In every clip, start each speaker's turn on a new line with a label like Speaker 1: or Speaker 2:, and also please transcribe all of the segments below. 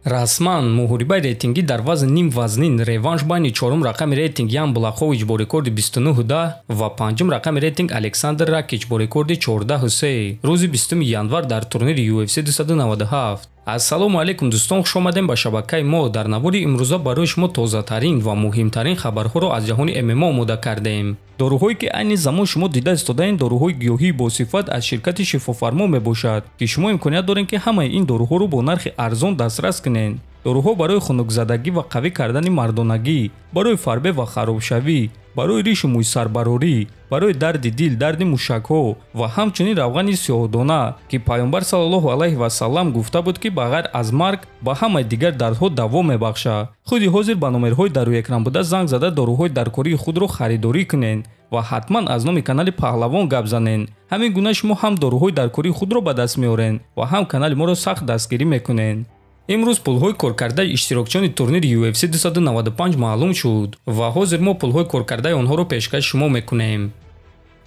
Speaker 1: расман муҳорибаи рейтингӣ дар вазн ним вазнин реванш байни чорум рақами рейтинг Ян Блахович бо рекорди 29-10 ва панҷум рақами рейтинг Александр Ракич бо рекорди 14-3 рӯзи 20 январ дар турнири UFC 297. Ассалому алайкум дӯстон, хуш омадем ба шабакаи мо. Дар навори имрӯза барои шумо тозатарин ва муҳимтарин хабарҳоро аз ҷаҳони ММА омода кардем. доруҳое ки айни замон шумо дида истодаин доруҳои гиёҳии босифат аз ширкати шифофармо мебошад, ки шумо имконият доред ки ҳамаи ин доруҳоро бо нархи арзон дастрас кунед. доруҳо барои хунукзадагӣ ва қавӣ кардани мардонагӣ, барои фарбе ва харобшавӣ, барои ришу мӯйсарбарорӣ, барои дарди дил, дарди мушакҳо ва ҳамчунин равғани сиёҳдона, ки пайғамбар саллаллоҳу алайҳи васаллам гуфта буд ки ба ғайр аз марг ба ҳамаи дигар дардҳо даво мебахшад. худи ҳозир ба номерҳои дар рӯи экран буда занг зада доруҳои даркории худро харидорӣ кунед ва ҳатман аз номи канали Паҳлавон гап занед. ҳамин гуна шумо ҳам доруҳои даркории худро ба даст меоред ва ҳам канали моро сахт дастгирӣ мекунед. имрӯз пулҳои коркардаи иштирокчиёни турнири UFC 295 маълум шуд ва ҳозир мо пулҳои коркардаи онҳоро пешкаши шумо мекунем.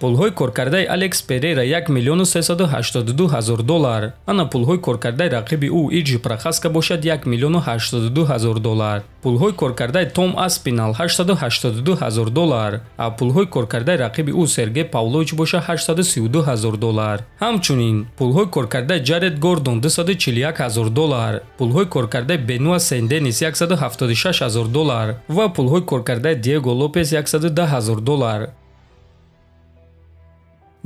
Speaker 1: пулҳои коркардаи Алекс Перейра $1,382,000. ана пулҳои коркардаи рақиби ӯ Иджи Прохаска бошад $1,082,000. пулҳои коркардаи Том Аспинал $882,000. а пулҳои коркардаи рақиби ӯ Сергей Павлович бошад $832,000. ҳамчунин пулҳои коркардаи Ҷаред Гордон $241,000. пулҳои коркардаи Бенуа Сен-Денис $176,000 ва пулҳои коркардаи Диего Лопес $110,000.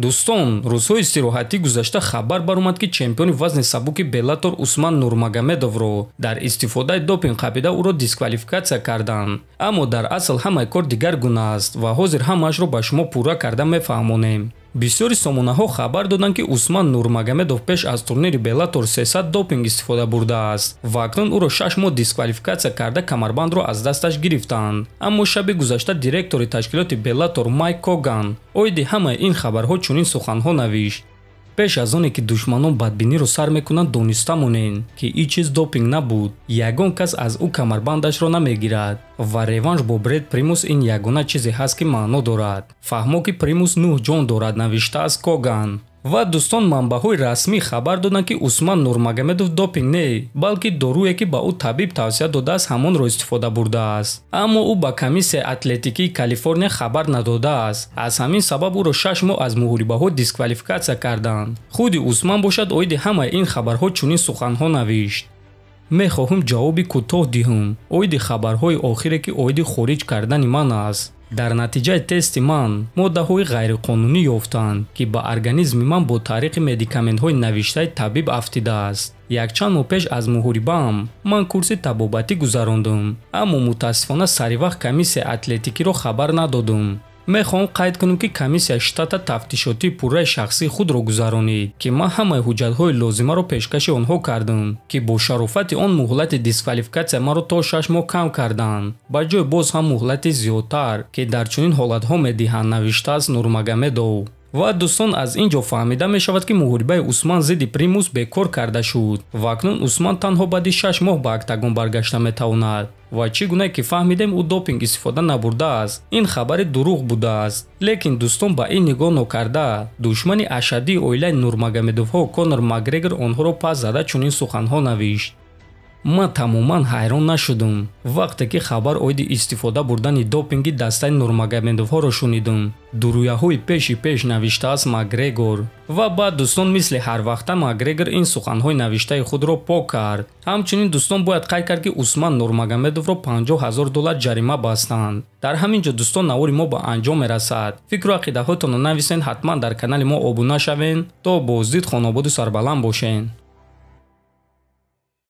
Speaker 1: дӯстон, рӯзҳои истироҳатӣ гузашта хабар баромад ки чемпиони вазни сабуки Беллатор Усман Нурмагомедовро дар истифодаи допинг қабида ӯро дисквалификатсия карданд. аммо дар асл ҳамаи кор дигар гуна аст ва ҳозир ҳамаашро ба шумо пурра карда мефаҳмонем. бисёри сомонаҳо хабар доданд ки Усман Нурмагомедов пеш аз турнири Беллатор 300 допинг истифода бурдааст ва акнун ӯро 6 моҳ дисквалификатсия карда камарбандро аз дасташ гирифтанд. аммо шаби гузашта директори ташкилоти Беллатор Майк Коган оиди ҳамаи ин хабарҳо чунин суханҳо навишт: пеш аз оне ки душманон бадбиниро сар мекунанд, дониста монед ки ин чиз допинг набуд. ягон кас аз ӯ камарбандашро намегирад ва реванш бо Бред Примус ин ягона чизе ҳаст ки маъно дорад. фаҳмо ки Примус 9 ҷон дорад, навиштааст Коган. ва дӯстон, манбаъҳои расмӣ хабар доданд ки Усман Нурмагомедов допинг не, балки доруе ки ба ӯ табиб тавсия додааст ҳамонро истифода бурдааст. аммо ӯ ба комиссияи атлетикии Калифорния хабар надодааст. аз ҳамин сабаб ӯро 6 моҳ аз муҳорибаҳо дисквалификатсия карданд. худи Усман бошад оиди ҳамаи ин хабарҳо чунин суханҳо навишт: мехоҳам ҷавоби кӯтоҳ диҳам оиди хабарҳои охире ки оиди хориҷ кардани ман аст. дар натиҷаи тести ман моддаҳои ғайриқонунӣ ёфтанд ки ба организми ман бо тариқи медикаментҳои навиштаи табиб афтидааст. якчанд моҳ пеш аз муҳорибаам ман курси табобатӣ гузарондам, аммо мутаассифона саривақт комиссияи атлетикиро хабар надодам. мехоҳам қайд кунам ки комиссияи штата тафтишоти пурраи шахсии худро гузаронид ки ман ҳамаи ҳуҷҷатҳои лозимаро пешкаши онҳо кардам ки бо шарофати он муҳлати дисквалификатсия маро то 6 моҳ кам карданд, ба ҷои боз ҳам муҳлати зиёдтар ки дар чунин ҳолатҳо медиҳанд, навиштааст Нурмагомедов. ва дӯстон, аз ин ҷо фаҳмида мешавад ки муҳорибаи Усман зидди Примус бекор карда шуд ва акнун Усман танҳо баъди 6 моҳ ба октагон баргашта метавонад. ва чӣ гуна ки фаҳмидем ӯ допинг истифода набурдааст, ин хабари дурӯғ будааст. лекин дӯстон, ба ин нигоҳ нокарда, душмани ашаддии оилаи Нурмагомедовҳо Конор Макгрегор онҳоро пас зада чунин суханҳо навишт: ман тамоман ҳайрон нашудам вақте ки хабар оиди истифода бурдани допинги дастаи Нурмагомедовҳоро шунидам. дуруяҳои пеши пеш, навиштааст Макгрегор. ва баъд дӯстон, мисли ҳарвақта Макгрегор ин суханҳои навиштаи худро пок кард. ҳамчунин дӯстон, бояд қайд кард ки Усман Нурмагомедовро $50,000 ҷарима бастанд. дар ҳамин ҷо дӯстон, навори мо ба анҷом мерасад. фикру ақидаҳоятонро нависен, ҳатман дар канали мо обуна шавен. то боздид, хонободу сарбаланд бошен.